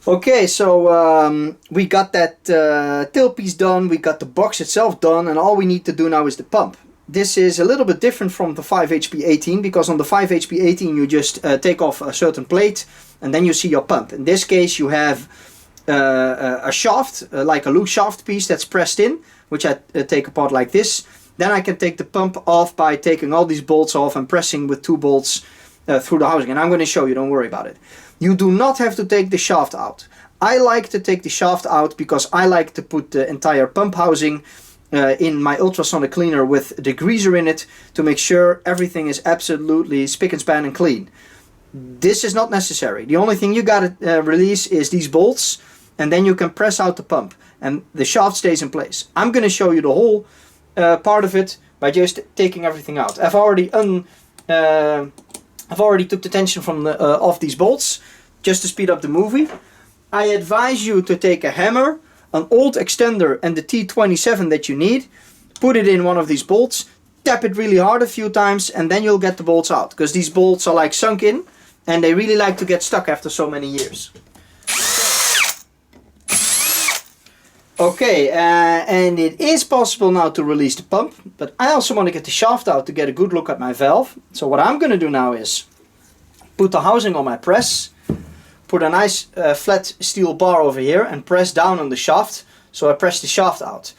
Okay, so we got that tailpiece done, we got the box itself done, and all we need to do now is the pump. This is a little bit different from the 5HP18 because on the 5HP18 you just take off a certain plate and then you see your pump. In this case you have a shaft, like a loose shaft piece that's pressed in, which I take apart like this. Then I can take the pump off by taking all these bolts off and pressing with 2 bolts through the housing, and I'm going to show you, don't worry about it. You do not have to take the shaft out. I like to take the shaft out because I like to put the entire pump housing in my ultrasonic cleaner with the greaser in it to make sure everything is absolutely spick and span and clean. This is not necessary. The only thing you gotta release is these bolts, and then you can press out the pump and the shaft stays in place. I'm going to show you the whole part of it by just taking everything out. I've already took the tension from the, off these bolts just to speed up the movie. I advise you to take a hammer, an old extender and the T27 that you need, put it in one of these bolts, tap it really hard a few times, and then you'll get the bolts out, because these bolts are like sunk in and they really like to get stuck after so many years. Okay, and it is possible now to release the pump, but I also want to get the shaft out to get a good look at my valve. So what I'm going to do now is put the housing on my press, put a nice flat steel bar over here and press down on the shaft. So I press the shaft out.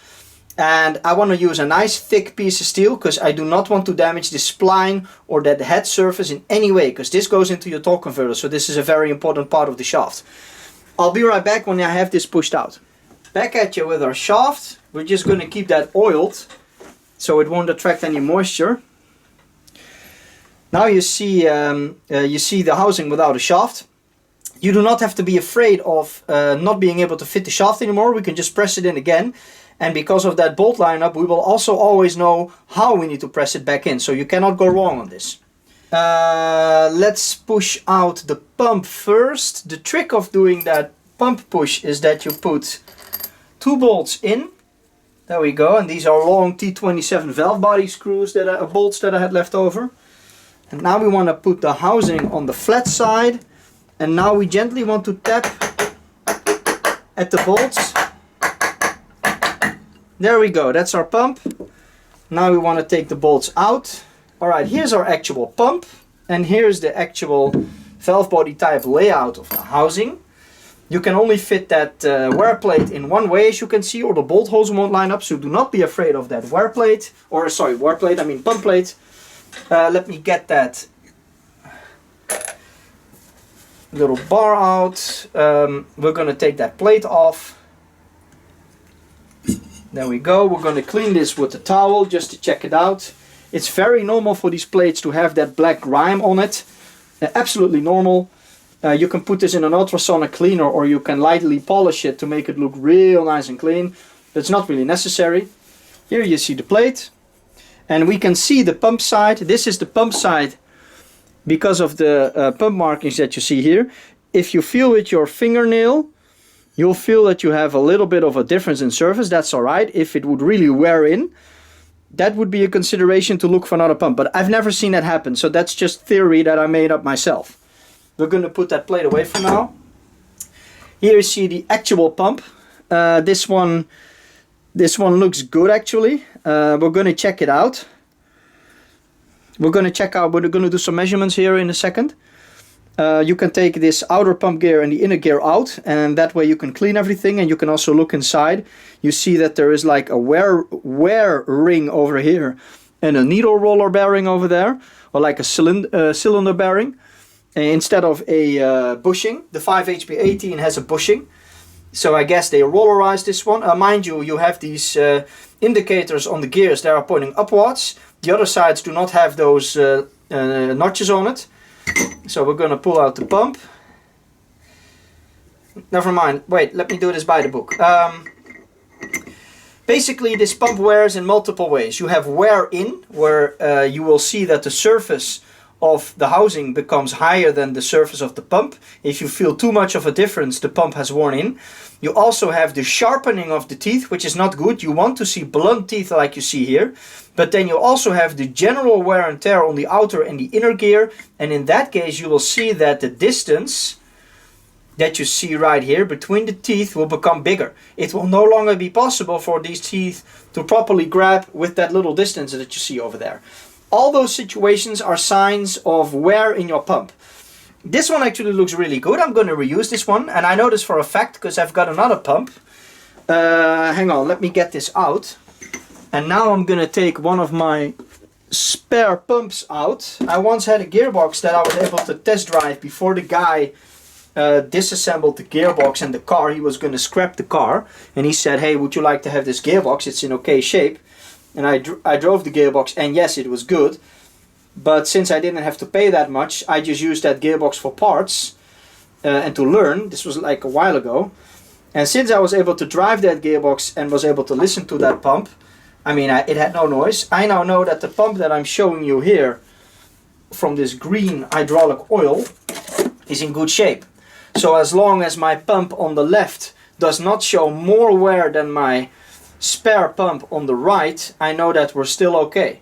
And I want to use a nice thick piece of steel because I do not want to damage the spline or that head surface in any way, because this goes into your torque converter. So this is a very important part of the shaft. I'll be right back when I have this pushed out. Back at you with our shaft. We're just going to keep that oiled so it won't attract any moisture. Now you see the housing without a shaft. You do not have to be afraid of not being able to fit the shaft anymore. We can just press it in again, and because of that bolt lineup we will also always know how we need to press it back in, so you cannot go wrong on this. Let's push out the pump first. The trick of doing that pump push is that you put 2 bolts in. There we go, and these are long T27 valve body screws that are bolts that I had left over. And now we want to put the housing on the flat side, and now we gently want to tap at the bolts. There we go, that's our pump. Now we want to take the bolts out. Alright, here's our actual pump, and here's the actual valve body type layout of the housing. You can only fit that wear plate in one way, as you can see, or the bolt holes won't line up, so do not be afraid of that wear plate, or sorry, wear plate, I mean pump plate. Let me get that little bar out. We're going to take that plate off. There we go. We're going to clean this with a towel just to check it out. It's very normal for these plates to have that black grime on it. Absolutely normal. You can put this in an ultrasonic cleaner, or you can lightly polish it to make it look real nice and clean. But it's not really necessary. Here you see the plate. And we can see the pump side. This is the pump side because of the pump markings that you see here. If you feel with your fingernail, you'll feel that you have a little bit of a difference in surface. That's alright. If it would really wear in, that would be a consideration to look for another pump. But I've never seen that happen, so that's just theory that I made up myself. We're going to put that plate away for now. Here you see the actual pump. This one looks good actually. We're going to check it out. We're going to do some measurements here in a second. You can take this outer pump gear and the inner gear out, and that way you can clean everything, and you can also look inside. You see that there is like a wear ring over here and a needle roller bearing over there, or like a cylinder bearing. Instead of a bushing. The 5HP18 has a bushing, so I guess they rollerized this one. Mind you, you have these indicators on the gears that are pointing upwards. The other sides do not have those notches on it. So we're going to pull out the pump. Never mind, wait, let me do this by the book. Basically this pump wears in multiple ways. You have wear in, where you will see that the surface of the housing becomes higher than the surface of the pump. If you feel too much of a difference, the pump has worn in. You also have the sharpening of the teeth, which is not good. You want to see blunt teeth like you see here. But then you also have the general wear and tear on the outer and the inner gear. And in that case, you will see that the distance that you see right here between the teeth will become bigger. It will no longer be possible for these teeth to properly grab with that little distance that you see over there. All those situations are signs of wear in your pump. This one actually looks really good. I'm going to reuse this one, and I know this for a fact because I've got another pump. Hang on, let me get this out. And now I'm going to take one of my spare pumps out. I once had a gearbox that I was able to test drive before the guy disassembled the gearbox and the car. He was going to scrap the car, and he said, hey, would you like to have this gearbox? It's in okay shape. And I drove the gearbox, and yes, it was good. But since I didn't have to pay that much, I just used that gearbox for parts and to learn. This was like a while ago. And since I was able to drive that gearbox and was able to listen to that pump, I mean, it had no noise. I now know that the pump that I'm showing you here from this green hydraulic oil is in good shape. So as long as my pump on the left does not show more wear than my spare pump on the right, I know that we're still okay.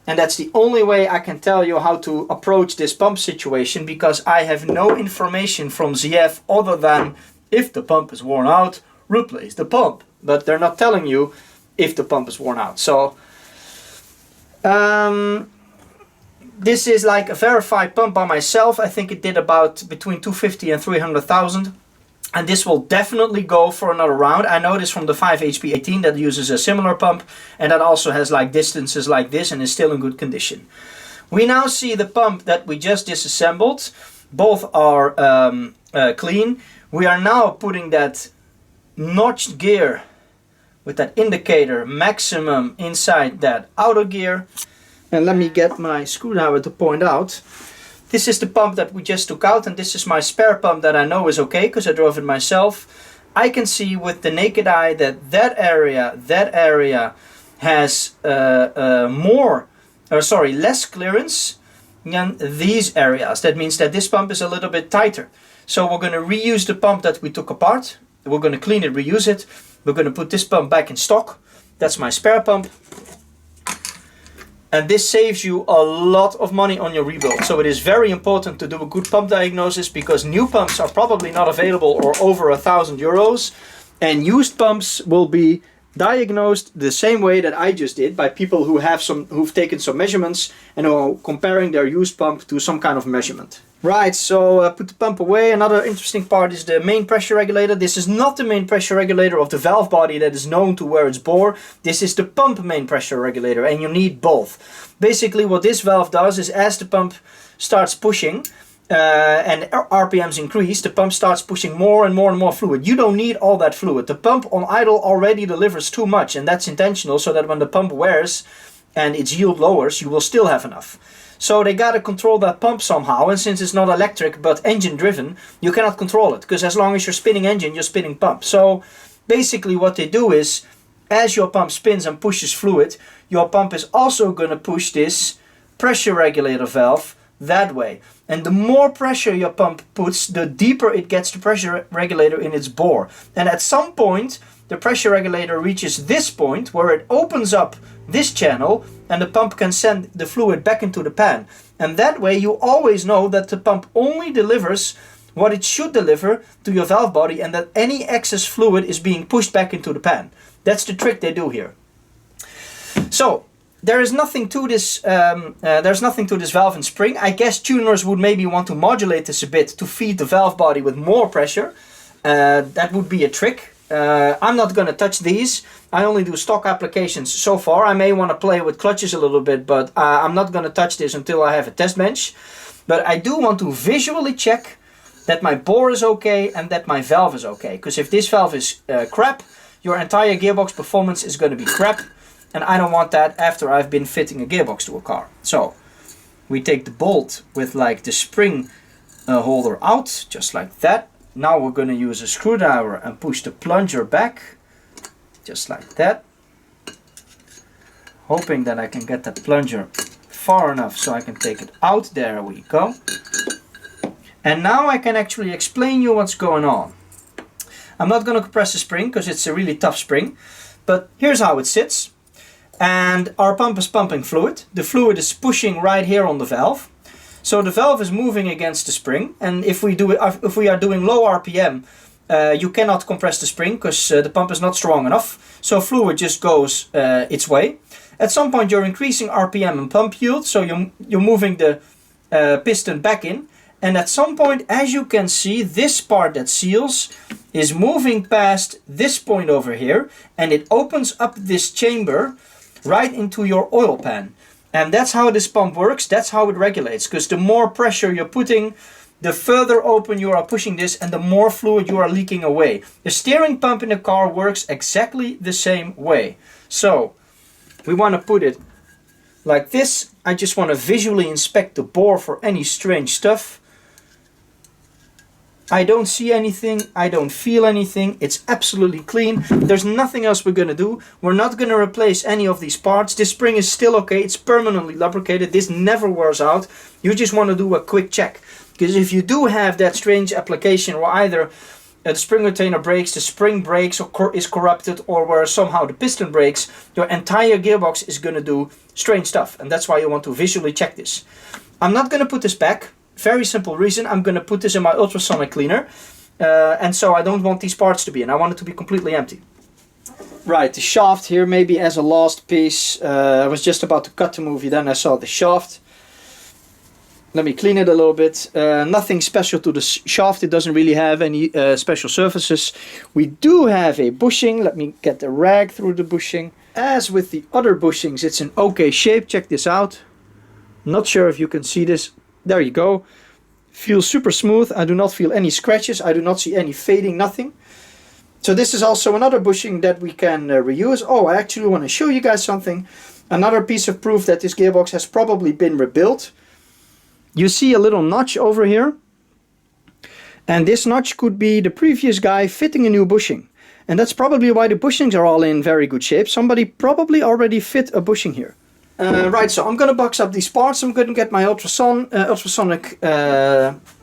And that's the only way I can tell you how to approach this pump situation, because I have no information from ZF other than if the pump is worn out, replace the pump. But they're not telling you if the pump is worn out. So this is like a verified pump by myself. I think it did about between 250 and 300,000. And this will definitely go for another round. I know this from the 5HP18 that uses a similar pump, and that also has like distances like this and is still in good condition. We now see the pump that we just disassembled. Both are clean. We are now putting that notched gear with that indicator maximum inside that outer gear. And let me get my screwdriver to point out. This is the pump that we just took out, and this is my spare pump that I know is okay because I drove it myself. I can see with the naked eye that that area has less clearance than these areas. That means that this pump is a little bit tighter. So we're going to reuse the pump that we took apart. We're going to clean it, reuse it. We're going to put this pump back in stock. That's my spare pump. And this saves you a lot of money on your rebuild. So it is very important to do a good pump diagnosis, because new pumps are probably not available or over €1,000. And used pumps will be diagnosed the same way that I just did, by people who've taken some measurements and who are comparing their used pump to some kind of measurement. Right, so put the pump away. Another interesting part is the main pressure regulator. This is not the main pressure regulator of the valve body that is known to wear its bore. This is the pump main pressure regulator, and you need both. Basically what this valve does is, as the pump starts pushing and RPMs increase, the pump starts pushing more and more and more fluid. You don't need all that fluid. The pump on idle already delivers too much, and that's intentional, so that when the pump wears and its yield lowers, you will still have enough. So they got to control that pump somehow, and since it's not electric but engine driven, you cannot control it, because as long as you're spinning engine, you're spinning pump. So basically what they do is, as your pump spins and pushes fluid, your pump is also going to push this pressure regulator valve that way. And the more pressure your pump puts, the deeper it gets the pressure regulator in its bore. And at some point, the pressure regulator reaches this point where it opens up this channel, and the pump can send the fluid back into the pan. And that way you always know that the pump only delivers what it should deliver to your valve body, and that any excess fluid is being pushed back into the pan. That's the trick they do here. So there is nothing to this. There's nothing to this valve and spring. I guess tuners would maybe want to modulate this a bit to feed the valve body with more pressure. That would be a trick. I'm not going to touch these. I only do stock applications so far. I may want to play with clutches a little bit, but I'm not going to touch this until I have a test bench. But I do want to visually check that my bore is okay and that my valve is okay. Because if this valve is crap, your entire gearbox performance is going to be crap. And I don't want that after I've been fitting a gearbox to a car. So we take the bolt with like the spring holder out, just like that. Now we're going to use a screwdriver and push the plunger back, just like that. Hoping that I can get that plunger far enough so I can take it out. There we go. And now I can actually explain you what's going on. I'm not going to compress the spring because it's a really tough spring, but here's how it sits. And our pump is pumping fluid. The fluid is pushing right here on the valve. So the valve is moving against the spring, and if we are doing low RPM, you cannot compress the spring because the pump is not strong enough. So fluid just goes its way. At some point you're increasing RPM and pump yield, so you're moving the piston back in. And at some point, as you can see, this part that seals is moving past this point over here, and it opens up this chamber right into your oil pan. And that's how this pump works, that's how it regulates, because the more pressure you're putting, the further open you are pushing this and the more fluid you are leaking away. The steering pump in the car works exactly the same way. So we want to put it like this. I just want to visually inspect the bore for any strange stuff. I don't see anything, I don't feel anything, it's absolutely clean. There's nothing else we're going to do. We're not going to replace any of these parts. This spring is still okay, it's permanently lubricated, this never wears out. You just want to do a quick check. Because if you do have that strange application where either the spring retainer breaks, the spring breaks or is corrupted, or where somehow the piston breaks, your entire gearbox is going to do strange stuff. And that's why you want to visually check this. I'm not going to put this back. Very simple reason, I'm going to put this in my ultrasonic cleaner, and so I don't want these parts to be in. I want it to be completely empty. Right, the shaft here maybe as a last piece. I was just about to cut the movie, then I saw the shaft. Let me clean it a little bit. Nothing special to the shaft, it doesn't really have any special surfaces. We do have a bushing, let me get the rag through the bushing. As with the other bushings, it's in okay shape, check this out. Not sure if you can see this. There you go. Feels super smooth. I do not feel any scratches. I do not see any fading, nothing. So this is also another bushing that we can reuse. Oh, I actually want to show you guys something. Another piece of proof that this gearbox has probably been rebuilt. You see a little notch over here. And this notch could be the previous guy fitting a new bushing. And that's probably why the bushings are all in very good shape. Somebody probably already fit a bushing here. Right, so I'm going to box up these parts. I'm going to get my ultrasonic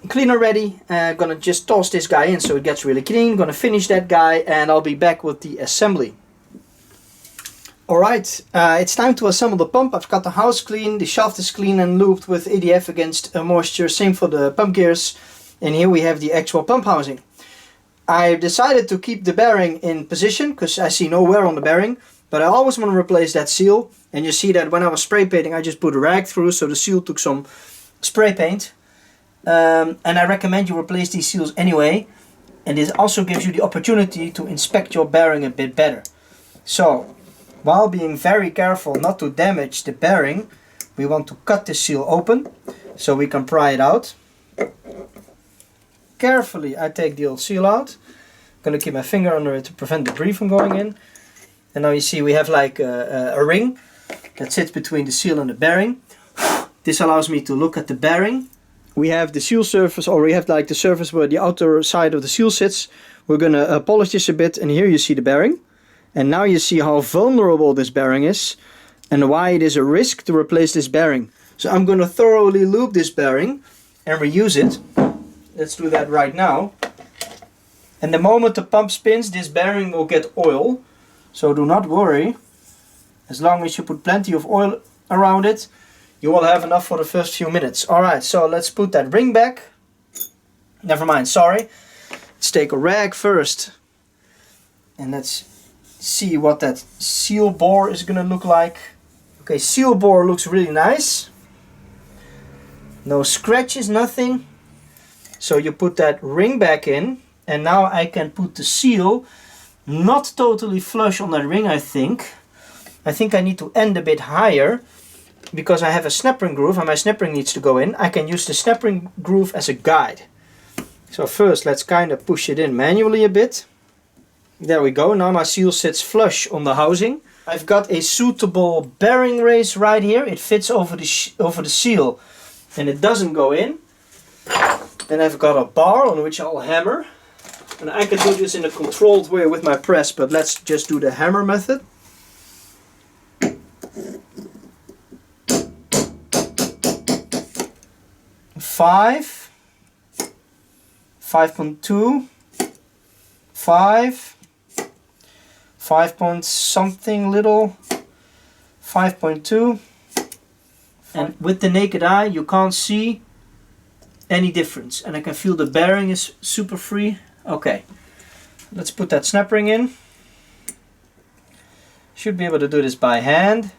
cleaner ready. I'm going to just toss this guy in so it gets really clean. I'm going to finish that guy and I'll be back with the assembly. Alright, it's time to assemble the pump. I've got the house clean, the shaft is clean and lubed with ADF against moisture. Same for the pump gears. And here we have the actual pump housing. I decided to keep the bearing in position because I see no wear on the bearing. But I always want to replace that seal, and you see that when I was spray painting I just put a rag through, so the seal took some spray paint. And I recommend you replace these seals anyway, and this also gives you the opportunity to inspect your bearing a bit better. So, while being very careful not to damage the bearing, we want to cut the seal open, so we can pry it out. Carefully I take the old seal out. I'm going to keep my finger under it to prevent debris from going in. And now you see we have like a ring that sits between the seal and the bearing. This allows me to look at the bearing. We have the seal surface, or we have like the surface where the outer side of the seal sits. We're going to polish this a bit, and here you see the bearing. And now you see how vulnerable this bearing is and why it is a risk to replace this bearing. So I'm going to thoroughly lube this bearing and reuse it. Let's do that right now. And the moment the pump spins, this bearing will get oil. So do not worry, as long as you put plenty of oil around it, you will have enough for the first few minutes. Alright, so let's put that ring back. Never mind, sorry. Let's take a rag first. And let's see what that seal bore is going to look like. Okay, seal bore looks really nice. No scratches, nothing. So you put that ring back in, and now I can put the seal not totally flush on that ring, I think. I think I need to end a bit higher because I have a snap ring groove and my snap ring needs to go in. I can use the snap ring groove as a guide. So first let's kind of push it in manually a bit. There we go, now my seal sits flush on the housing. I've got a suitable bearing race right here. It fits over the seal and it doesn't go in. Then I've got a bar on which I'll hammer. And I can do this in a controlled way with my press, but let's just do the hammer method. 5, 5.2, 5, 5 point something little, 5.2, and with the naked eye you can't see any difference, and I can feel the bearing is super free. Okay, let's put that snap ring in. Should be able to do this by hand.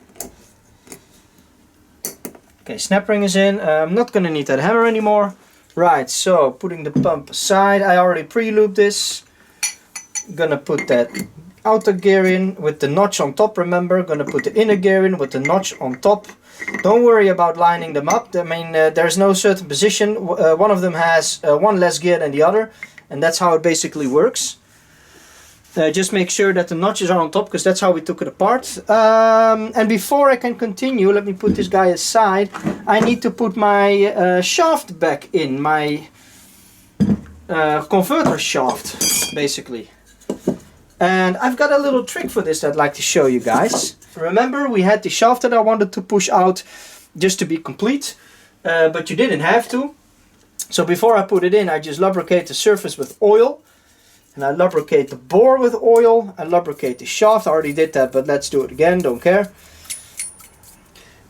Okay, snap ring is in. I'm not going to need that hammer anymore. Right, so putting the pump aside, I already pre-lubed this. Gonna put that outer gear in with the notch on top, remember. Gonna put the inner gear in with the notch on top. Don't worry about lining them up. I mean, there's no certain position. One of them has one less gear than the other, and that's how it basically works. Just make sure that the notches are on top, because that's how we took it apart. And before I can continue, let me put this guy aside. I need to put my shaft back in, my converter shaft, basically. And I've got a little trick for this that I'd like to show you guys. Remember, we had the shaft that I wanted to push out just to be complete, but you didn't have to. So before I put it in, I just lubricate the surface with oil. And I lubricate the bore with oil. I lubricate the shaft. I already did that, but let's do it again. Don't care.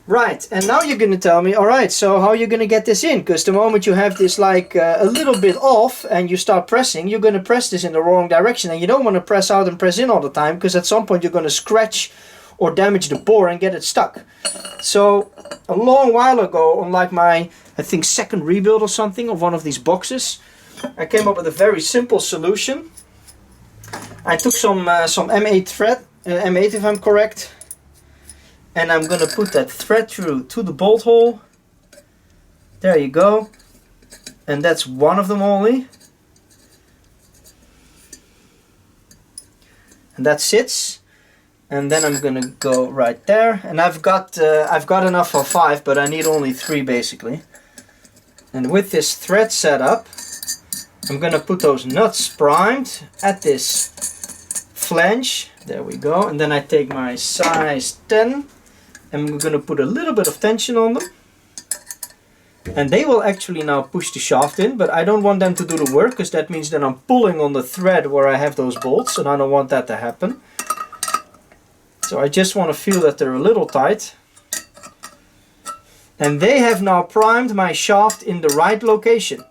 Right, and now you're going to tell me, alright, so how are you going to get this in? Because the moment you have this like a little bit off and you start pressing, you're going to press this in the wrong direction. And you don't want to press out and press in all the time, because at some point you're going to scratch or damage the bore and get it stuck. So a long while ago, on like my, I think, second rebuild or something of one of these boxes, I came up with a very simple solution. I took some M8 thread, M8 if I'm correct, and I'm going to put that thread through to the bolt hole. There you go. And that's one of them only. And that sits. And then I'm going to go right there. And I've got enough for 5, but I need only 3 basically. And with this thread set up, I'm going to put those nuts primed at this flange. There we go. And then I take my size 10 and I'm going to put a little bit of tension on them. And they will actually now push the shaft in, but I don't want them to do the work, because that means that I'm pulling on the thread where I have those bolts, and I don't want that to happen. So I just want to feel that they're a little tight. And they have now primed my shaft in the right location.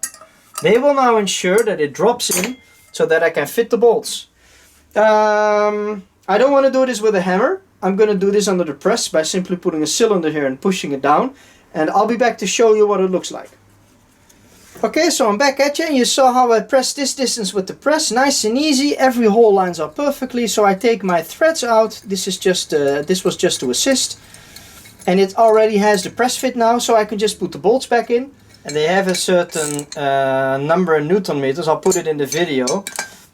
They will now ensure that it drops in so that I can fit the bolts. I don't want to do this with a hammer. I'm going to do this under the press by simply putting a cylinder here and pushing it down. And I'll be back to show you what it looks like. Okay, so I'm back at you, and you saw how I pressed this distance with the press. Nice and easy. Every hole lines up perfectly. So I take my threads out. This was just to assist. And it already has the press fit now, so I can just put the bolts back in. And they have a certain number of Newton meters. I'll put it in the video.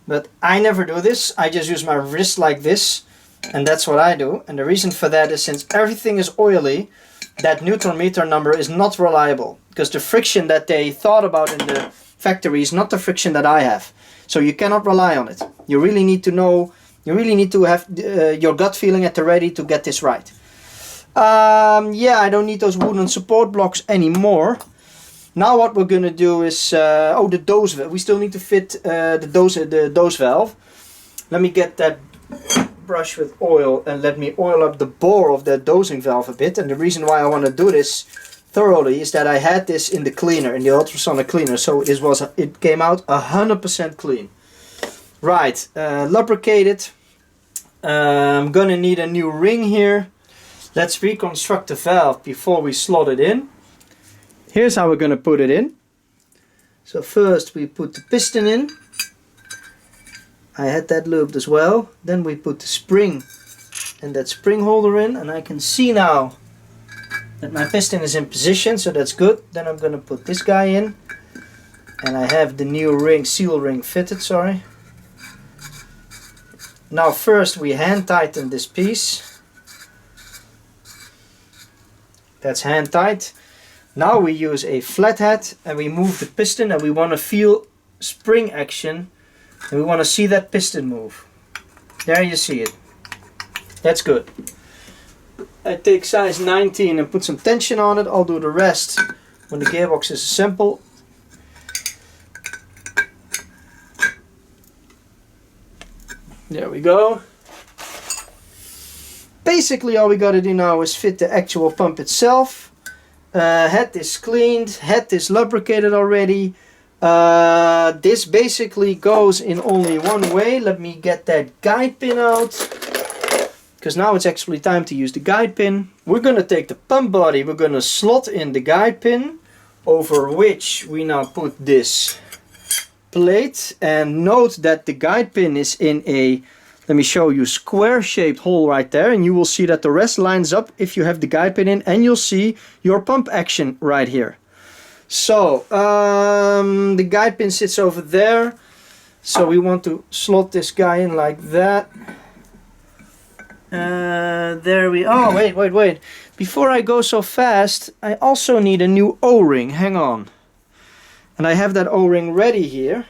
But I never do this. I just use my wrist like this. And that's what I do. And the reason for that is, since everything is oily, that Newton meter number is not reliable. Because the friction that they thought about in the factory is not the friction that I have. So you cannot rely on it. You really need to know, you really need to have your gut feeling at the ready to get this right. Yeah, I don't need those wooden support blocks anymore. Now what we're going to do is, oh, the dose valve. We still need to fit the dose valve. Let me get that brush with oil and let me oil up the bore of that dosing valve a bit. And the reason why I want to do this thoroughly is that I had this in the cleaner, in the ultrasonic cleaner, so it came out 100% clean. Right, lubricated. I'm gonna need a new ring here. Let's reconstruct the valve before we slot it in. Here's how we're gonna put it in. So first we put the piston in. I had that lubed as well. Then we put the spring and that spring holder in, and I can see now that my piston is in position, so that's good. Then I'm going to put this guy in, and I have the new ring, seal ring fitted, sorry. Now first we hand tighten this piece. That's hand tight. Now we use a flathead and we move the piston, and we want to feel spring action. And we want to see that piston move. There you see it. That's good. I take size 19 and put some tension on it. I'll do the rest when the gearbox is assembled. There we go. Basically all we got to do now is fit the actual pump itself. Head is cleaned, head is lubricated already. This basically goes in only one way. Let me get that guide pin out, because now it's actually time to use the guide pin. We're going to take the pump body, we're going to slot in the guide pin, over which we now put this plate. And note that the guide pin is in a, let me show you, square shaped hole right there, and you will see that the rest lines up if you have the guide pin in, and you'll see your pump action right here. So the guide pin sits over there, so we want to slot this guy in like that. There we, oh wait, before I go so fast, I also need a new O-ring. Hang on, and I have that O-ring ready here.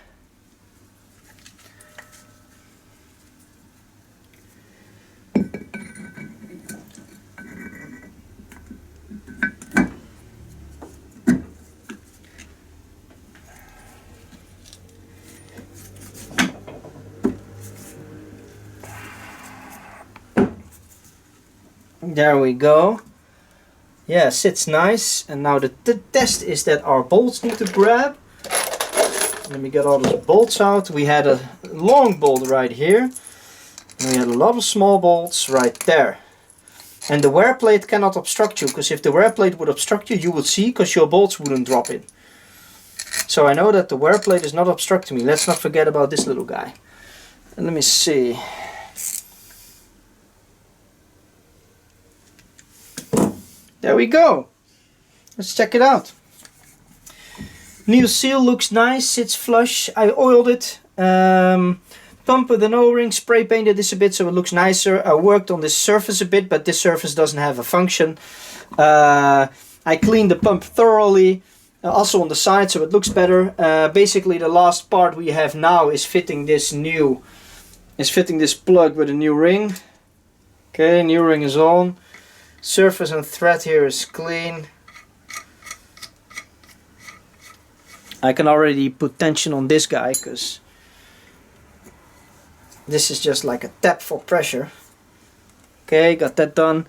There we go. Yeah, sits nice. And now the test is that our bolts need to grab. Let me get all those bolts out. We had a long bolt right here. And we had a lot of small bolts right there. And the wear plate cannot obstruct you, because if the wear plate would obstruct you, you would see, because your bolts wouldn't drop in. So I know that the wear plate is not obstructing me. Let's not forget about this little guy. And let me see. There we go. Let's check it out. New seal looks nice, sits flush. I oiled it. Pump with an O-ring, spray painted this a bit so it looks nicer. I worked on this surface a bit, but this surface doesn't have a function. I cleaned the pump thoroughly, also on the side, so it looks better. Basically the last part we have now is fitting this plug with a new ring. Okay, new ring is on. Surface and thread here is clean. I can already put tension on this guy, because this is just like a tap for pressure. Okay, got that done.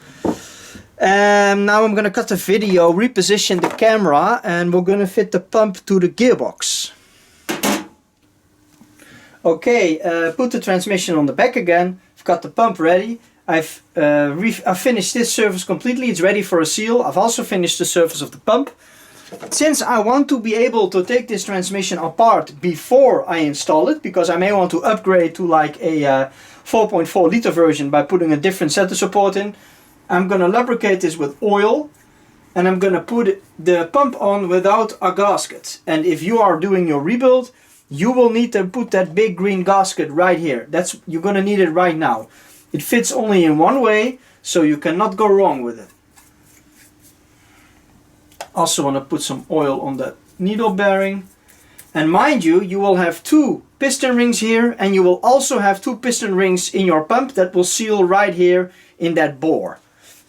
Now I'm gonna cut the video, reposition the camera, and we're gonna fit the pump to the gearbox. Okay, put the transmission on the back again. I've got the pump ready. I've finished this surface completely. It's ready for a seal. I've also finished the surface of the pump. Since I want to be able to take this transmission apart before I install it, because I may want to upgrade to like a 4.4 liter version by putting a different center support in, I'm gonna lubricate this with oil, and I'm gonna put the pump on without a gasket. And if you are doing your rebuild, you will need to put that big green gasket right here. You're gonna need it right now. It fits only in one way, so you cannot go wrong with it. Also want to put some oil on the needle bearing. And mind you, you will have 2 piston rings here, and you will also have 2 piston rings in your pump that will seal right here in that bore.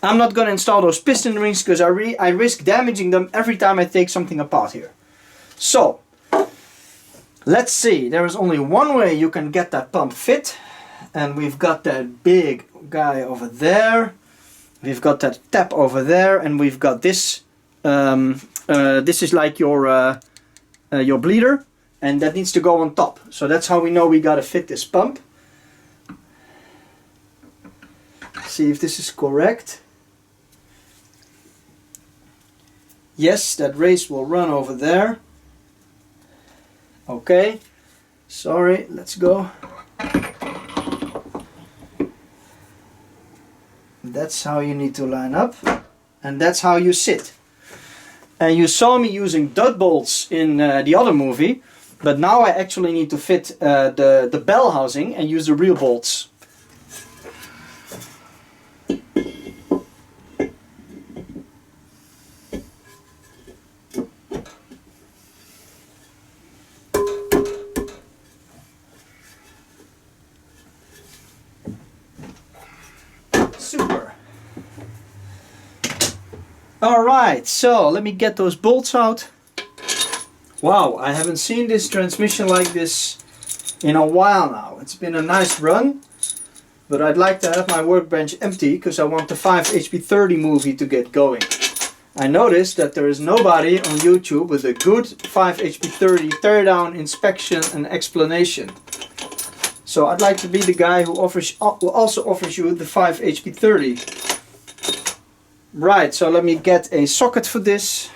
I'm not going to install those piston rings because I risk damaging them every time I take something apart here. So, let's see. There is only one way you can get that pump fit. And we've got that big guy over there. We've got that tap over there, and we've got this. This is like your bleeder, and that needs to go on top. So that's how we know we gotta fit this pump. See if this is correct. Yes, that race will run over there. Okay. Sorry, let's go. That's how you need to line up, and that's how you sit. And you saw me using dud bolts in the other movie, but now I actually need to fit the bell housing and use the real bolts. Super. Alright, so let me get those bolts out. Wow, I haven't seen this transmission like this in a while now. It's been a nice run, but I'd like to have my workbench empty because I want the 5 HP30 movie to get going. I noticed that there is nobody on YouTube with a good 5HP30 teardown inspection and explanation. So I'd like to be the guy who also offers you the 5HP30. Right, so let me get a socket for this.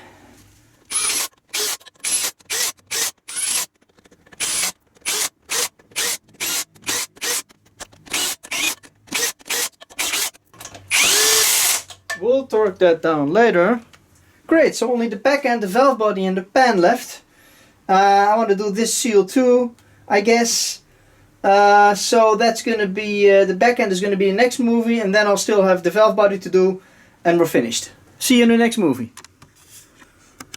We'll torque that down later. Great, so only the back end, the valve body and the pan left. I want to do this seal too, I guess. So that's going to be, the back end is going to be the next movie, and then I'll still have the valve body to do, and we're finished. See you in the next movie.